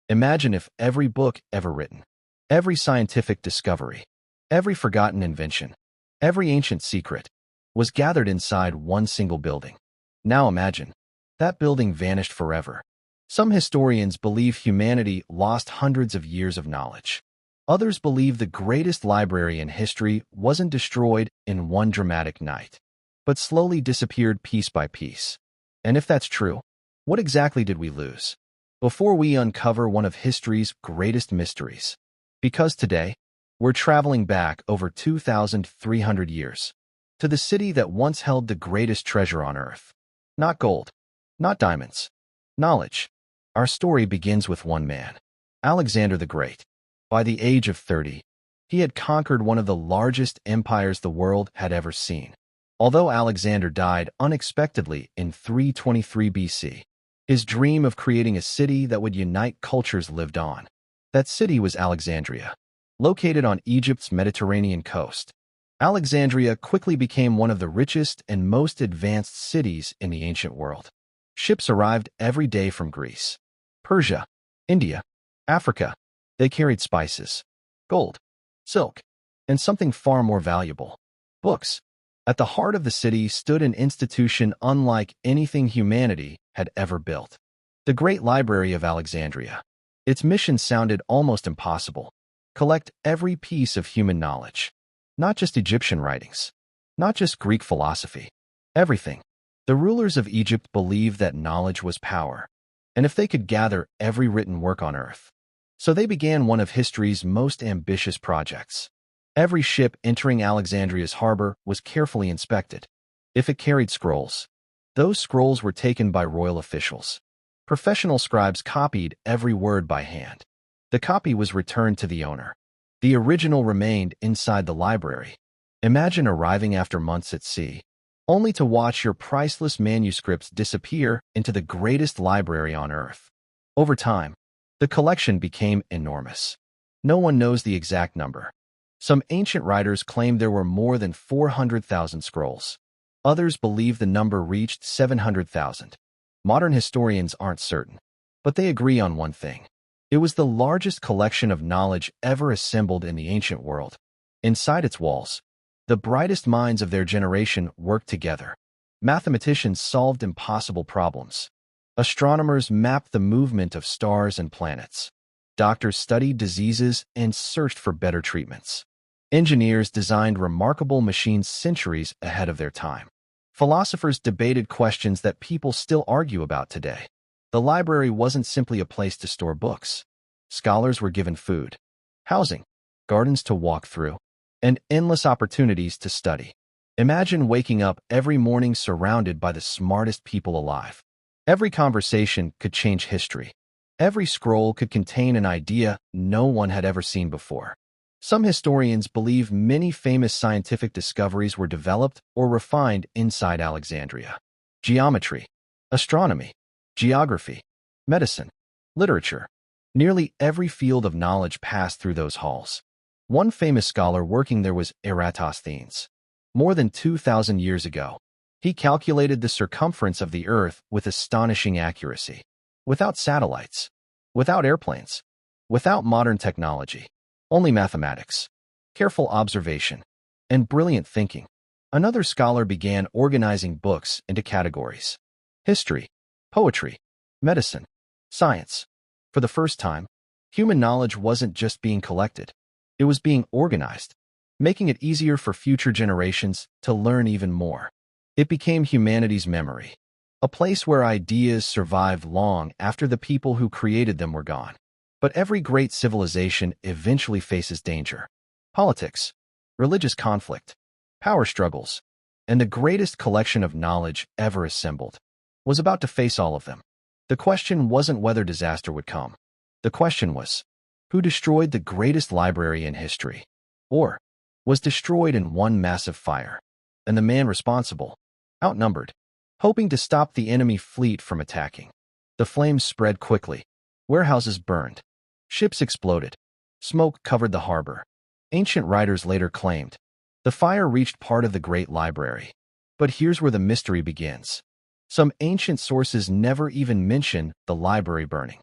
Imagine if every book ever written, every scientific discovery, every forgotten invention, every ancient secret was gathered inside one single building. Now imagine, that building vanished forever. Some historians believe humanity lost hundreds of years of knowledge. Others believe the greatest library in history wasn't destroyed in one dramatic night, but slowly disappeared piece by piece. And if that's true, what exactly did we lose? Before we uncover one of history's greatest mysteries. Because today, we're traveling back over 2,300 years to the city that once held the greatest treasure on Earth. Not gold, not diamonds, knowledge. Our story begins with one man, Alexander the Great. By the age of 30, he had conquered one of the largest empires the world had ever seen. Although Alexander died unexpectedly in 323 BC, his dream of creating a city that would unite cultures lived on. That city was Alexandria, located on Egypt's Mediterranean coast. Alexandria quickly became one of the richest and most advanced cities in the ancient world. Ships arrived every day from Greece, Persia, India, Africa. They carried spices, gold, silk, and something far more valuable, books. At the heart of the city stood an institution unlike anything humanity had ever built, the Great Library of Alexandria. Its mission sounded almost impossible: collect every piece of human knowledge. Not just Egyptian writings, not just Greek philosophy, everything. The rulers of Egypt believed that knowledge was power, and if they could gather every written work on Earth. So they began one of history's most ambitious projects. Every ship entering Alexandria's harbor was carefully inspected. If it carried scrolls, those scrolls were taken by royal officials. Professional scribes copied every word by hand. The copy was returned to the owner. The original remained inside the library. Imagine arriving after months at sea, only to watch your priceless manuscripts disappear into the greatest library on Earth. Over time, the collection became enormous. No one knows the exact number. Some ancient writers claim there were more than 400,000 scrolls. Others believe the number reached 700,000. Modern historians aren't certain, but they agree on one thing. It was the largest collection of knowledge ever assembled in the ancient world. Inside its walls, the brightest minds of their generation worked together. Mathematicians solved impossible problems. Astronomers mapped the movement of stars and planets. Doctors studied diseases and searched for better treatments. Engineers designed remarkable machines centuries ahead of their time. Philosophers debated questions that people still argue about today. The library wasn't simply a place to store books. Scholars were given food, housing, gardens to walk through, and endless opportunities to study. Imagine waking up every morning surrounded by the smartest people alive. Every conversation could change history. Every scroll could contain an idea no one had ever seen before. Some historians believe many famous scientific discoveries were developed or refined inside Alexandria. Geometry, astronomy, geography, medicine, literature. Nearly every field of knowledge passed through those halls. One famous scholar working there was Eratosthenes. More than 2,000 years ago, he calculated the circumference of the Earth with astonishing accuracy. Without satellites, without airplanes, without modern technology, only mathematics, careful observation, and brilliant thinking. Another scholar began organizing books into categories: history, poetry, medicine, science. For the first time, human knowledge wasn't just being collected, it was being organized, making it easier for future generations to learn even more. It became humanity's memory, a place where ideas survived long after the people who created them were gone. But every great civilization eventually faces danger: politics, religious conflict, power struggles, and the greatest collection of knowledge ever assembled was about to face all of them. The question wasn't whether disaster would come. The question was, who destroyed the greatest library in history? Or was destroyed in one massive fire? And the man responsible, outnumbered, hoping to stop the enemy fleet from attacking. The flames spread quickly. Warehouses burned. Ships exploded. Smoke covered the harbor. Ancient writers later claimed the fire reached part of the Great Library. But here's where the mystery begins. Some ancient sources never even mention the library burning.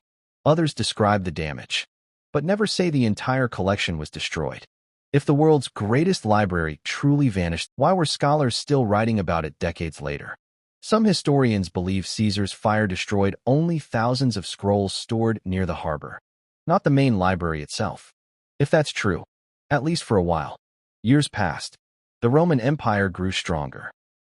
Others describe the damage, but never say the entire collection was destroyed. If the world's greatest library truly vanished, why were scholars still writing about it decades later? Some historians believe Caesar's fire destroyed only thousands of scrolls stored near the harbor, not the main library itself. If that's true, at least for a while, years passed. The Roman Empire grew stronger.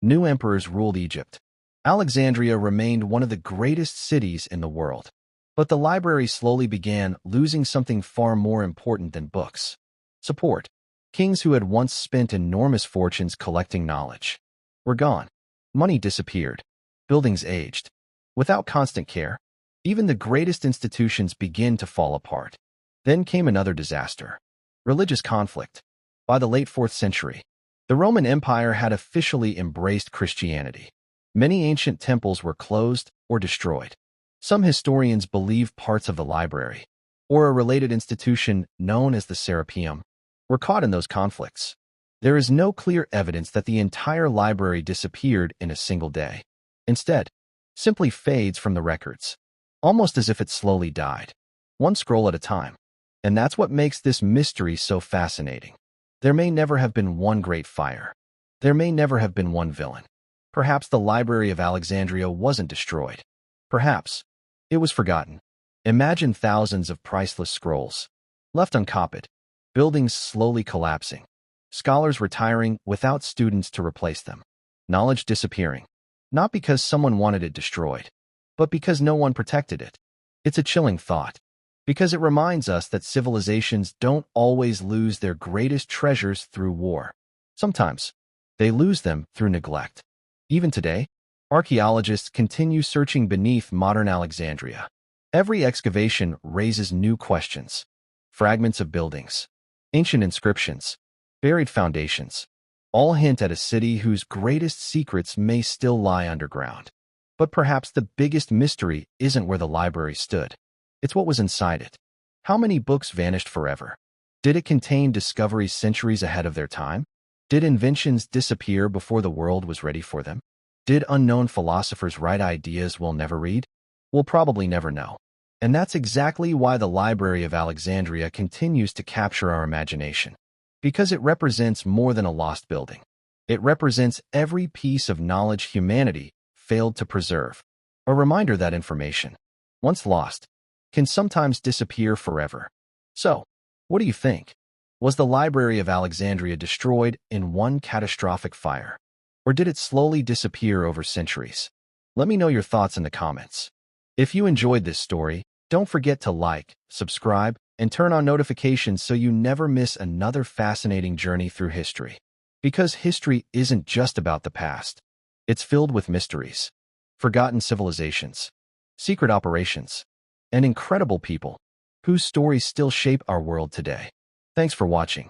New emperors ruled Egypt. Alexandria remained one of the greatest cities in the world. But the library slowly began losing something far more important than books: support. Kings who had once spent enormous fortunes collecting knowledge were gone. Money disappeared. Buildings aged. Without constant care, even the greatest institutions began to fall apart. Then came another disaster: religious conflict. By the late 4th century, the Roman Empire had officially embraced Christianity. Many ancient temples were closed or destroyed. Some historians believe parts of the library, or a related institution known as the Serapeum, were caught in those conflicts. There is no clear evidence that the entire library disappeared in a single day. Instead, simply fades from the records, almost as if it slowly died, one scroll at a time. And that's what makes this mystery so fascinating. There may never have been one great fire. There may never have been one villain. Perhaps the Library of Alexandria wasn't destroyed. Perhaps it was forgotten. Imagine thousands of priceless scrolls left uncopied, buildings slowly collapsing, scholars retiring without students to replace them, knowledge disappearing, not because someone wanted it destroyed, but because no one protected it. It's a chilling thought, because it reminds us that civilizations don't always lose their greatest treasures through war. Sometimes they lose them through neglect. Even today, archaeologists continue searching beneath modern Alexandria. Every excavation raises new questions: fragments of buildings, ancient inscriptions, buried foundations, all hint at a city whose greatest secrets may still lie underground. But perhaps the biggest mystery isn't where the library stood. It's what was inside it. How many books vanished forever? Did it contain discoveries centuries ahead of their time? Did inventions disappear before the world was ready for them? Did unknown philosophers write ideas we'll never read? We'll probably never know. And that's exactly why the Library of Alexandria continues to capture our imagination. Because it represents more than a lost building. It represents every piece of knowledge humanity failed to preserve. A reminder that information, once lost, can sometimes disappear forever. So, what do you think? Was the Library of Alexandria destroyed in one catastrophic fire? Or did it slowly disappear over centuries? Let me know your thoughts in the comments. If you enjoyed this story, don't forget to like, subscribe, and turn on notifications so you never miss another fascinating journey through history. Because history isn't just about the past. It's filled with mysteries, forgotten civilizations, secret operations, and incredible people whose stories still shape our world today. Thanks for watching.